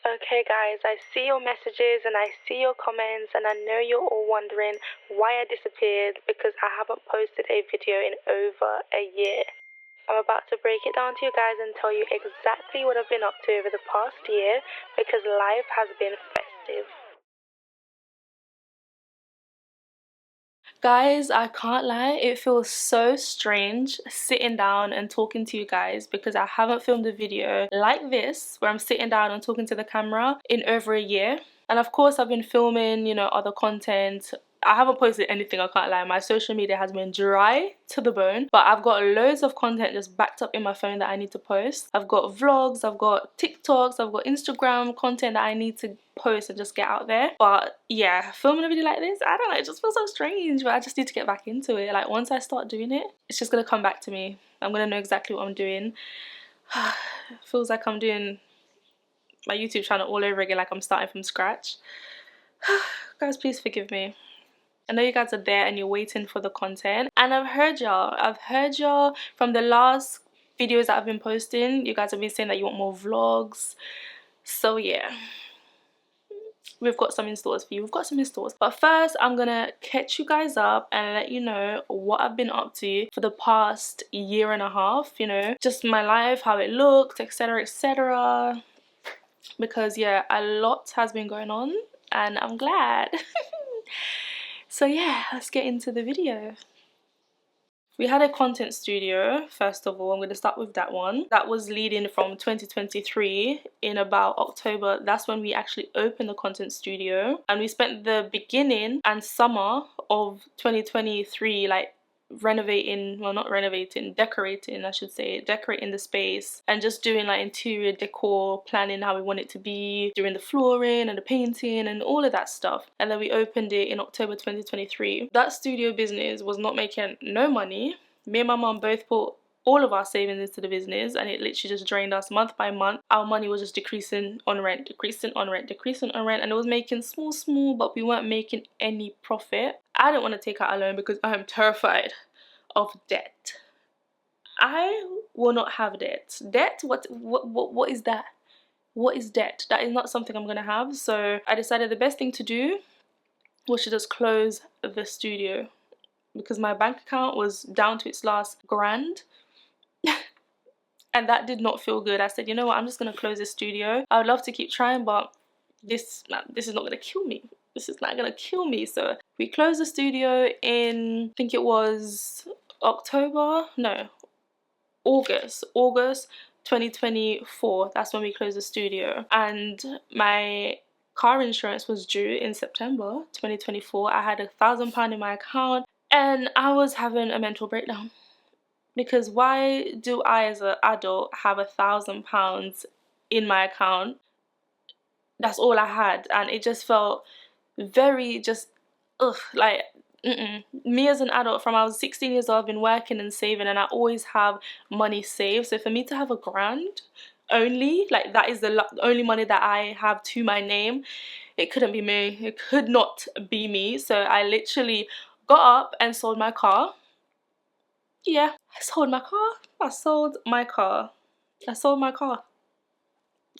Okay guys, I see your messages and I see your comments, and I know you're all wondering why I disappeared, because I haven't posted a video in over a year. I'm about to break it down to you guys and tell you exactly what I've been up to over the past year, because life has been festive. Guys, I can't lie, it feels so strange sitting down and talking to you guys, because I haven't filmed a video like this where I'm sitting down and talking to the camera in over a year. And of course I've been filming, you know, other content. I haven't posted anything, I can't lie. My social media has been dry to the bone, but I've got loads of content just backed up in my phone that I need to post. I've got vlogs, I've got TikToks, I've got Instagram content that I need to post and just get out there. But yeah, filming a video like this, I don't know, it just feels so strange, but I just need to get back into it. Like, once I start doing it, it's just gonna come back to me. I'm gonna know exactly what I'm doing. It feels like I'm doing my YouTube channel all over again, like I'm starting from scratch. Guys, please forgive me. I know you guys are there and you're waiting for the content, and I've heard y'all from the last videos that I've been posting. You guys have been saying that you want more vlogs, so yeah, we've got some in stores for you. But first, I'm gonna catch you guys up and let you know what I've been up to for the past year and a half, you know, just my life, how it looked, etc, etc, because yeah, a lot has been going on and I'm glad. So yeah, let's get into the video. We had a content studio, first of all. I'm going to start with that one. That was leading from 2023 in about October. That's when we actually opened the content studio. And we spent the beginning and summer of 2023 like renovating, well, not renovating, decorating, I should say, decorating the space and just doing like interior decor, planning how we want it to be, doing the flooring and the painting and all of that stuff. And then we opened it in October 2023. That studio business was not making no money. Me and my mum both put all of our savings into the business, and it literally just drained us month by month. Our money was just decreasing on rent, decreasing on rent, and it was making small, but we weren't making any profit. I didn't want to take out a loan because I am terrified of debt. I will not have debt. Debt? What is that? What is debt? That is not something I'm gonna have. So I decided the best thing to do was to just close the studio, because my bank account was down to its last grand. And that did not feel good. I said, you know what, I'm just gonna close this studio. I would love to keep trying, but this is not gonna kill me. This is not gonna kill me. So we closed the studio in, I think it was August 2024. That's when we closed the studio. And my car insurance was due in September 2024. I had £1,000 in my account and I was having a mental breakdown. Because why do I as an adult have £1,000 in my account? That's all I had, and it just felt very just like me as an adult. From I was 16 years old, I've been working and saving, and I always have money saved. So for me to have a grand only, like, that is the only money that I have to my name, it couldn't be me. It could not be me. So I literally got up and sold my car. Yeah, I sold my car.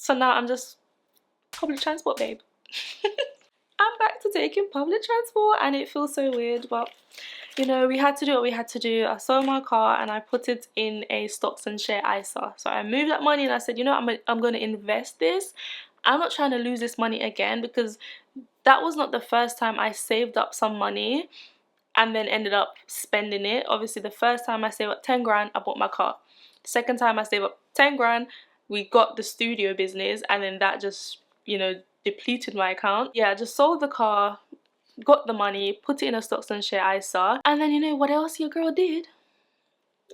So now I'm just public transport, babe. I'm back to taking public transport and it feels so weird, but you know, we had to do what we had to do. I sold my car and I put it in a stocks and share ISA. So I moved that money and I said, you know, I'm going to invest this. I'm not trying to lose this money again, because that was not the first time I saved up some money and then ended up spending it. Obviously, the first time I saved up 10 grand, I bought my car. Second time I saved up 10 grand, we got the studio business, and then that just, you know, depleted my account. Yeah, I just sold the car, got the money, put it in a stocks and share ISA, and then you know what else your girl did?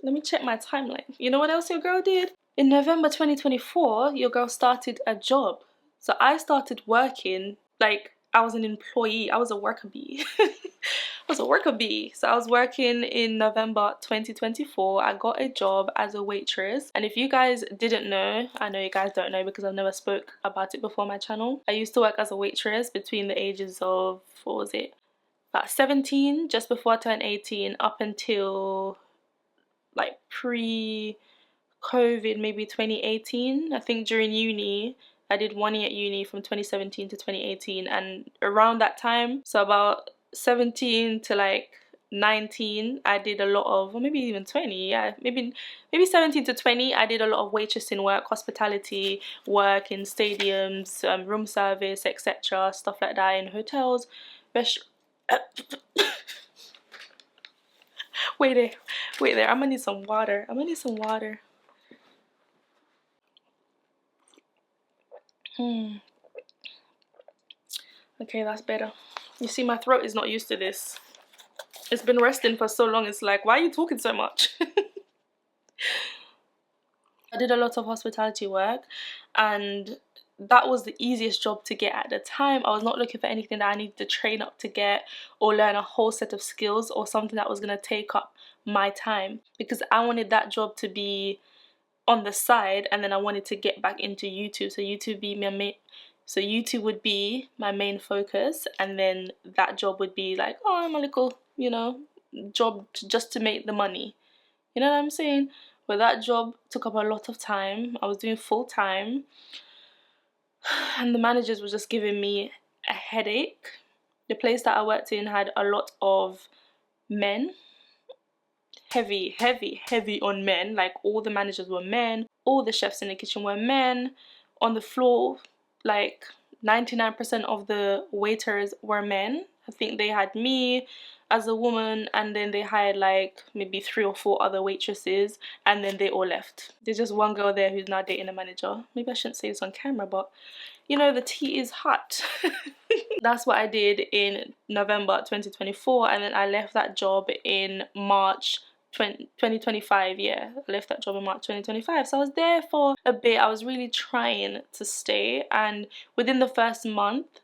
Let me check my timeline. You know what else your girl did? In November 2024, your girl started a job. So I started working like I was an employee. I was a worker bee. So I was working in November 2024. I got a job as a waitress. And if you guys didn't know, I know you guys don't know because I've never spoke about it before on my channel. I used to work as a waitress between the ages of, what was it? About 17, just before I turned 18, up until like pre-COVID, maybe 2018. I think during uni, I did 1 year at uni from 2017 to 2018, and around that time, so about 17 to like 19, I did a lot of, or maybe even 20, yeah, maybe 17 to 20, I did a lot of waitressing work, hospitality work in stadiums, room service, etc., stuff like that, in hotels, wait there, I'm gonna need some water. Okay, that's better. You see, my throat is not used to this. It's been resting for so long, it's like, why are you talking so much? I did a lot of hospitality work, and that was the easiest job to get at the time. I was not looking for anything that I needed to train up to get or learn a whole set of skills or something that was going to take up my time, because I wanted that job to be on the side, and then I wanted to get back into YouTube. So YouTube would be my main focus, and then that job would be like, oh, I'm a little, job just to make the money. You know what I'm saying? But that job took up a lot of time. I was doing full time, and the managers were just giving me a headache. The place that I worked in had a lot of men, heavy on men. Like, all the managers were men, all the chefs in the kitchen were men. On the floor, like 99% of the waiters were men. I think they had me as a woman, and then they hired like maybe 3 or 4 other waitresses, and then they all left. There's just one girl there who's now dating a manager. Maybe I shouldn't say this on camera, but you know, the tea is hot. That's what I did in November 2024, and then I left that job in March 2025. Yeah, I left that job in March 2025. So I was there for a bit. I was really trying to stay, and within the first month,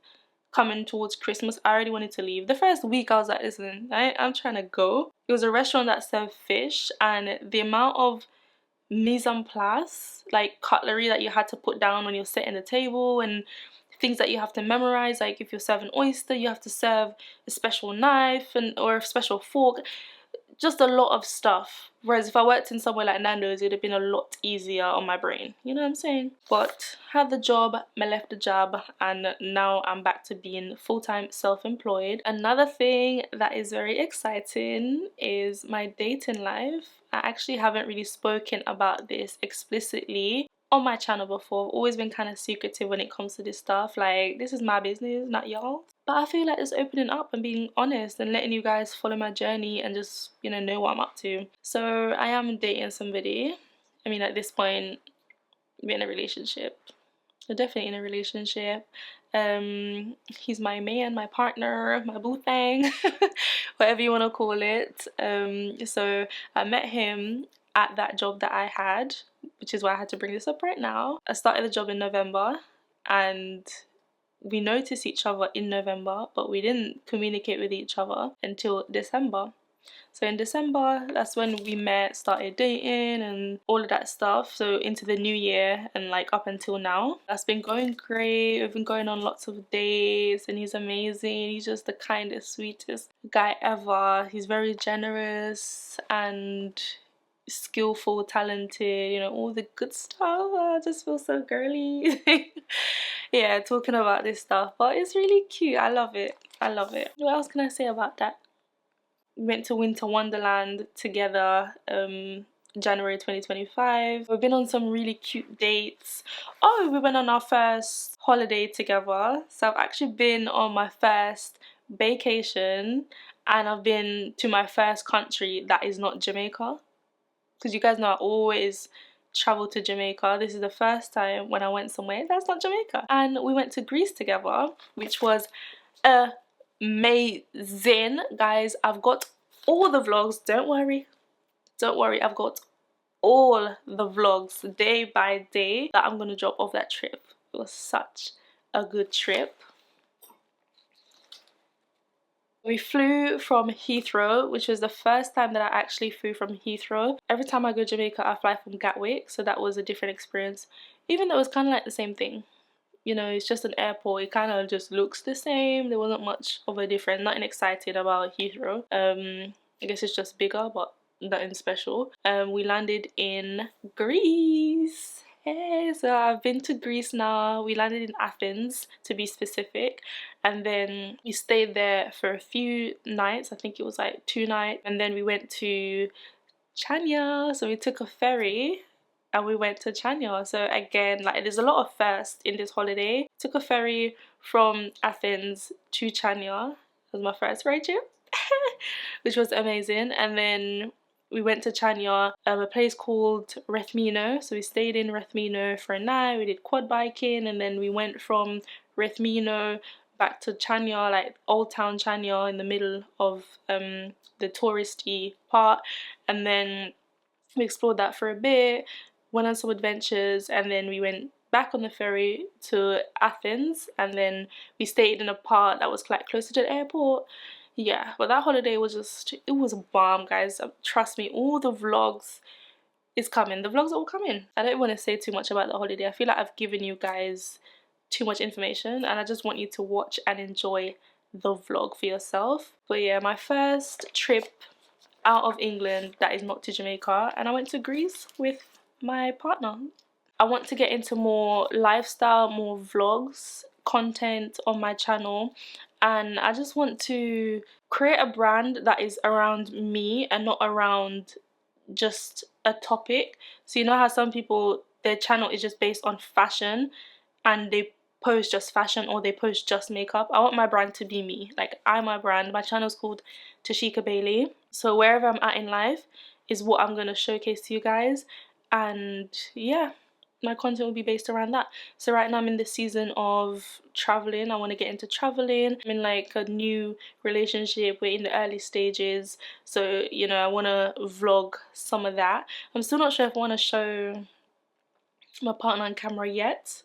coming towards Christmas, I already wanted to leave. The first week I was like, listen, I'm trying to go. It was a restaurant that served fish, and the amount of mise en place, like cutlery that you had to put down when you're setting the table, and things that you have to memorize, like if you're serving oyster, you have to serve a special knife or a special fork, just a lot of stuff. Whereas if I worked in somewhere like Nando's, it would have been a lot easier on my brain, you know what I'm saying? But had the job, I left the job, and now I'm back to being full-time self-employed. Another thing that is very exciting is my dating life. I actually haven't really spoken about this explicitly on my channel before. I've always been kind of secretive when it comes to this stuff. Like, this is my business, not y'all. But I feel like just opening up and being honest and letting you guys follow my journey and just, know what I'm up to. So I am dating somebody. I mean, at this point, we're in a relationship. We're definitely in a relationship. He's my man, my partner, my boo thing, whatever you want to call it. So I met him at that job that I had, which is why I had to bring this up right now. I started the job in November, and we noticed each other in November, but we didn't communicate with each other until December. So in December, that's when we met, started dating and all of that stuff. So into the new year and like up until now, that's been going great. We've been going on lots of dates, and he's amazing. He's just the kindest, sweetest guy ever. He's very generous and skillful, talented, all the good stuff. I just feel so girly. Yeah, talking about this stuff, but it's really cute. I love it. What else can I say about that? We went to Winter Wonderland together, January 2025. We've been on some really cute dates. Oh, we went on our first holiday together. So I've actually been on my first vacation, and I've been to my first country that is not Jamaica. Because you guys know I always travel to Jamaica. This is the first time when I went somewhere that's not Jamaica. And we went to Greece together, which was amazing. Guys, I've got all the vlogs. Don't worry, I've got all the vlogs day by day that I'm gonna drop off that trip. It was such a good trip. We flew from Heathrow, which was the first time that I actually flew from Heathrow. Every time I go to Jamaica, I fly from Gatwick, so that was a different experience. Even though it was kind of like the same thing. It's just an airport. It kind of just looks the same. There wasn't much of a difference. Nothing exciting about Heathrow. I guess it's just bigger, but nothing special. We landed in Greece. Hey, so I've been to Greece now. We landed in Athens, to be specific, and then we stayed there for a few nights. I think it was like 2 nights, and then we went to Chania. So we took a ferry and we went to Chania. So again, like, there's a lot of firsts in this holiday. Took a ferry from Athens to Chania. It was my first road trip, which was amazing. And then we went to Chania, a place called Rethmino. So we stayed in Rethmino for a night. We did quad biking, and then we went from Rethmino back to Chania, like Old Town Chania, in the middle of the touristy part. And then we explored that for a bit, went on some adventures, and then we went back on the ferry to Athens, and then we stayed in a part that was like closer to the airport. Yeah, but that holiday was just, it was bomb, guys. Trust me, all the vlogs is coming. The vlogs are all coming. I don't want to say too much about the holiday. I feel like I've given you guys too much information, and I just want you to watch and enjoy the vlog for yourself. But yeah, my first trip out of England that is not to Jamaica, and I went to Greece with my partner. I want to get into more lifestyle, more vlogs, content on my channel, and I just want to create a brand that is around me and not around just a topic. So you know how some people, their channel is just based on fashion and they post just fashion or they post just makeup. I want my brand to be me. Like, I'm my brand. My channel is called Tashika Bailey. So wherever I'm at in life is what I'm going to showcase to you guys. And yeah, my content will be based around that. So right now I'm in the season of traveling. I want to get into traveling. I'm in like a new relationship. We're in the early stages. So, you know, I want to vlog some of that. I'm still not sure if I want to show my partner on camera yet,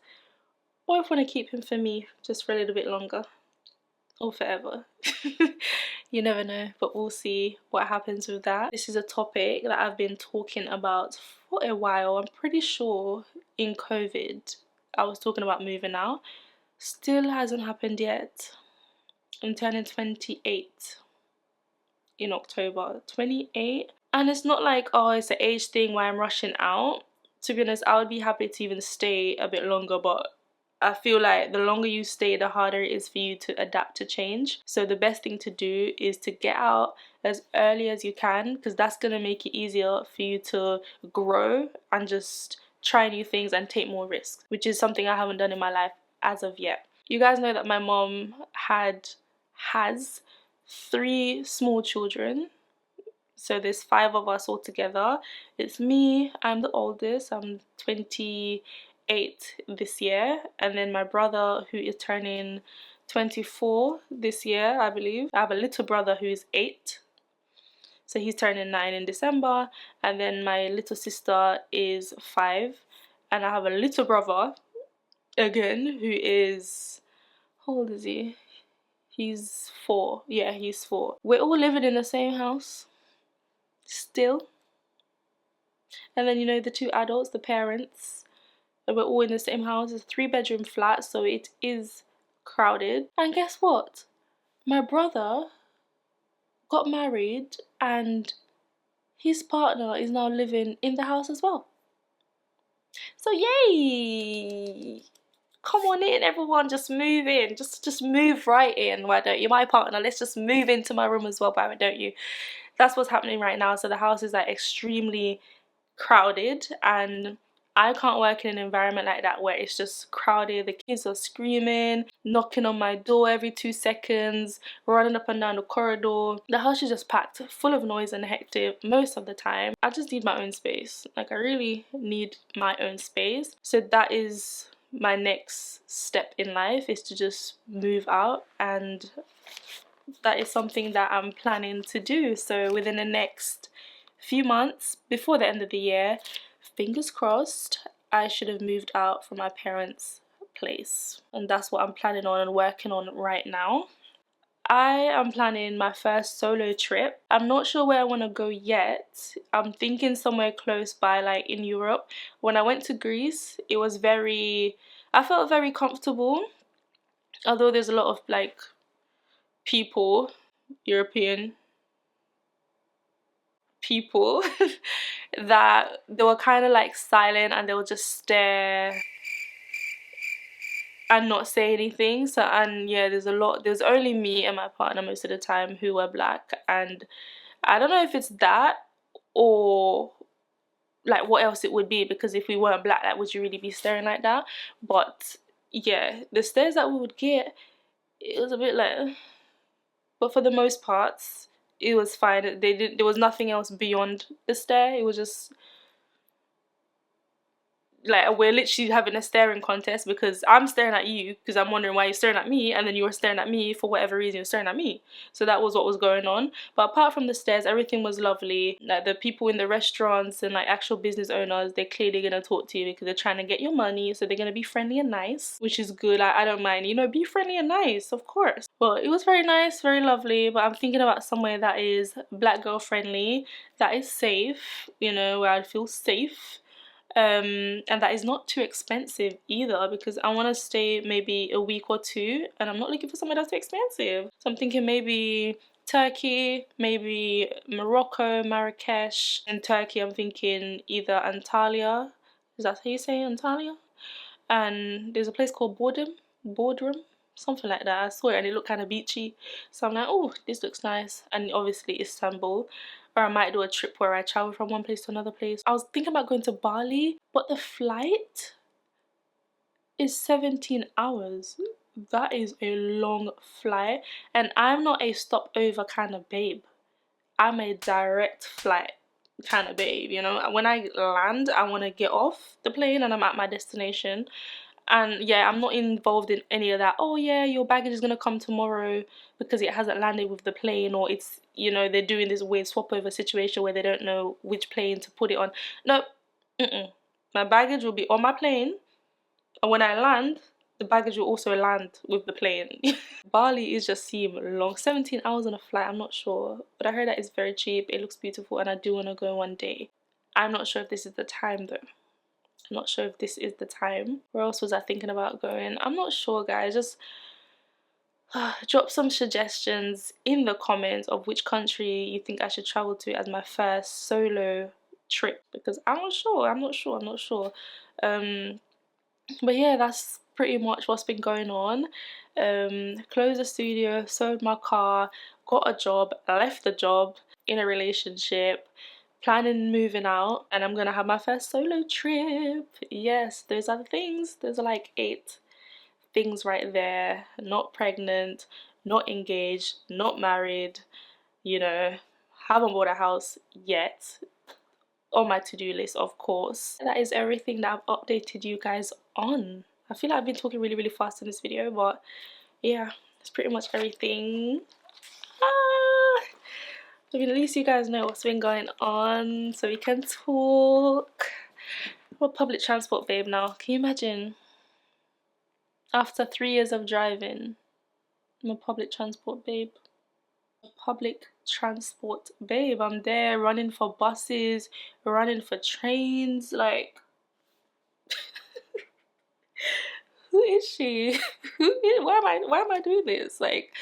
or if I want to keep him for me just for a little bit longer, or forever. You never know, but we'll see what happens with that. This is a topic that I've been talking about for a while. I'm pretty sure in COVID I was talking about moving out. Still hasn't happened yet. I'm turning 28 in October. 28, and it's not like, oh, it's an age thing where I'm rushing out. To be honest, I would be happy to even stay a bit longer, but I feel like the longer you stay, the harder it is for you to adapt to change. So the best thing to do is to get out as early as you can, because that's going to make it easier for you to grow and just try new things and take more risks, which is something I haven't done in my life as of yet. You guys know that my mom has 3 small children. So there's 5 of us all together. It's me, I'm the oldest, I'm 28 this year, and then my brother, who is turning 24 this year, I believe. I have a little brother who is 8, so he's turning 9 in December, and then my little sister is 5, and I have a little brother again who is, how old is he? He's 4. Yeah, he's 4. We're all living in the same house still, and then, you know, the 2 adults, the parents, and we're all in the same house. It's a 3-bedroom flat, so it is crowded. And guess what? My brother got married and his partner is now living in the house as well. So yay! Come on in, everyone, just move in. Just move right in, why don't you? My partner, let's just move into my room as well, why don't you? That's what's happening right now. So the house is like extremely crowded, and I can't work in an environment like that where it's just crowded. The kids are screaming, knocking on my door every 2 seconds, running up and down the corridor. The house is just packed, full of noise and hectic most of the time. I just need my own space. Like, I really need my own space. So that is my next step in life, is to just move out, and that is something that I'm planning to do. So within the next few months, before the end of the year, fingers crossed, I should have moved out from my parents' place, and that's what I'm planning on and working on right now. I am planning my first solo trip. I'm not sure where I want to go yet. I'm thinking somewhere close by, like in Europe. When I went to Greece, it was I felt very comfortable, although there's a lot of like people, European people that they were kind of like silent and they would just stare and not say anything. So, and yeah, there's only me and my partner most of the time who were black, and I don't know if it's that or like what else it would be, because if we weren't black, like, would you really be staring like that? But yeah, the stares that we would get, it was a bit like, but for the most parts it was fine. There was nothing else beyond the stare. It was just like we're literally having a staring contest, because I'm staring at you because I'm wondering why you're staring at me, and then you're staring at me for whatever reason you're staring at me. So that was what was going on. But apart from the stares, everything was lovely. Like the people in the restaurants and like actual business owners, they're clearly gonna talk to you because they're trying to get your money, so they're gonna be friendly and nice, which is good. I don't mind, you know, be friendly and nice, of course. Well, it was very nice, very lovely, but I'm thinking about somewhere that is black girl friendly, that is safe, you know, where I'd feel safe, and that is not too expensive either, because I want to stay maybe a week or two and I'm not looking for somewhere that's too expensive. So I'm thinking maybe Turkey, maybe Morocco, Marrakesh. In Turkey I'm thinking either Antalya, is that how you say Antalya? And there's a place called Bodrum, something like that. I saw it and it looked kind of beachy, so I'm like, oh, this looks nice. And obviously Istanbul, or I might do a trip where I travel from one place to another place. I was thinking about going to Bali, but the flight is 17 hours. That is a long flight, and I'm not a stopover kind of babe. I'm a direct flight kind of babe, you know. When I land, I want to get off the plane and I'm at my destination. And yeah, I'm not involved in any of that, oh yeah, your baggage is gonna come tomorrow because it hasn't landed with the plane, or it's, you know, they're doing this weird swap over situation where they don't know which plane to put it on. No, my baggage will be on my plane, and when I land, the baggage will also land with the plane. Bali is just seem long. 17 hours on a flight, I'm not sure, but I heard that it's very cheap, it looks beautiful, and I do want to go one day. I'm not sure if this is the time though. I'm not sure if this is the time. Where else was I thinking about going? I'm not sure, guys. Just drop some suggestions in the comments of which country you think I should travel to as my first solo trip, because I'm not sure. But yeah, that's pretty much what's been going on. Closed the studio, sold my car, got a job, left the job, in a relationship, planning moving out, and I'm gonna have my first solo trip. Yes, those are the things. Those are like 8 things right there. Not pregnant, not engaged, not married, you know, haven't bought a house yet. On my to-do list, of course. That is everything that I've updated you guys on. I feel like I've been talking really fast in this video, but yeah, that's pretty much everything. I mean, at least you guys know what's been going on, so we can talk. I'm a public transport babe now. Can you imagine? After 3 years of driving, I'm a public transport babe. A public transport babe. I'm there running for buses, running for trains, like who is she? Why am I doing this? Like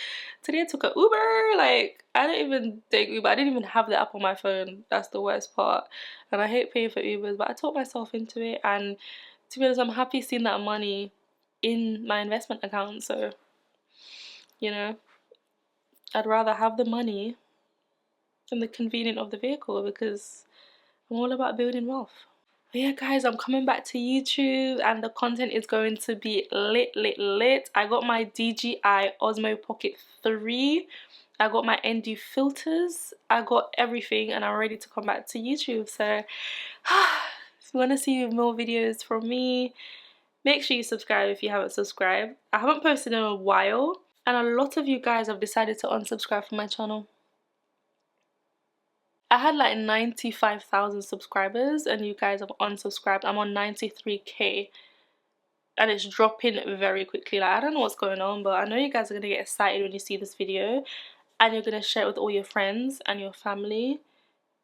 today I took an Uber. Like I didn't even take Uber. I didn't even have the app on my phone. That's the worst part. And I hate paying for Ubers, but I talked myself into it, and to be honest, I'm happy seeing that money in my investment account. So, you know, I'd rather have the money than the convenience of the vehicle, because I'm all about building wealth. But yeah, guys, I'm coming back to YouTube and the content is going to be lit. I got my DJI Osmo Pocket 3. I got my ND filters. I got everything and I'm ready to come back to YouTube. So if you want to see more videos from me, make sure you subscribe if you haven't subscribed. I haven't posted in a while and a lot of you guys have decided to unsubscribe from my channel. I had like 95,000 subscribers and you guys have unsubscribed. I'm on 93k and it's dropping very quickly. Like I don't know what's going on, but I know you guys are gonna get excited when you see this video and you're gonna share it with all your friends and your family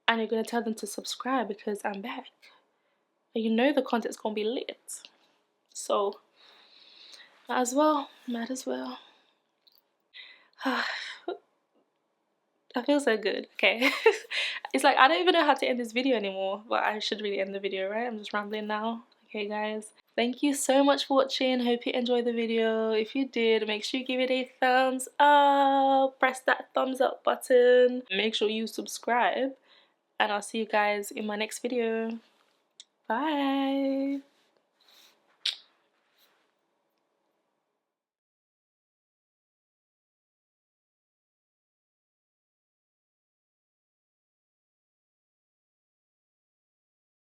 and you're gonna tell them to subscribe because I'm back. And you know the content's gonna be lit. So might as well. I feel so good. Okay. It's like I don't even know how to end this video anymore, but I should really end the video, right? I'm just rambling now. Okay guys, thank you so much for watching. Hope you enjoyed the video. If you did, make sure you give it a thumbs up, press that thumbs up button, make sure you subscribe, and I'll see you guys in my next video. Bye.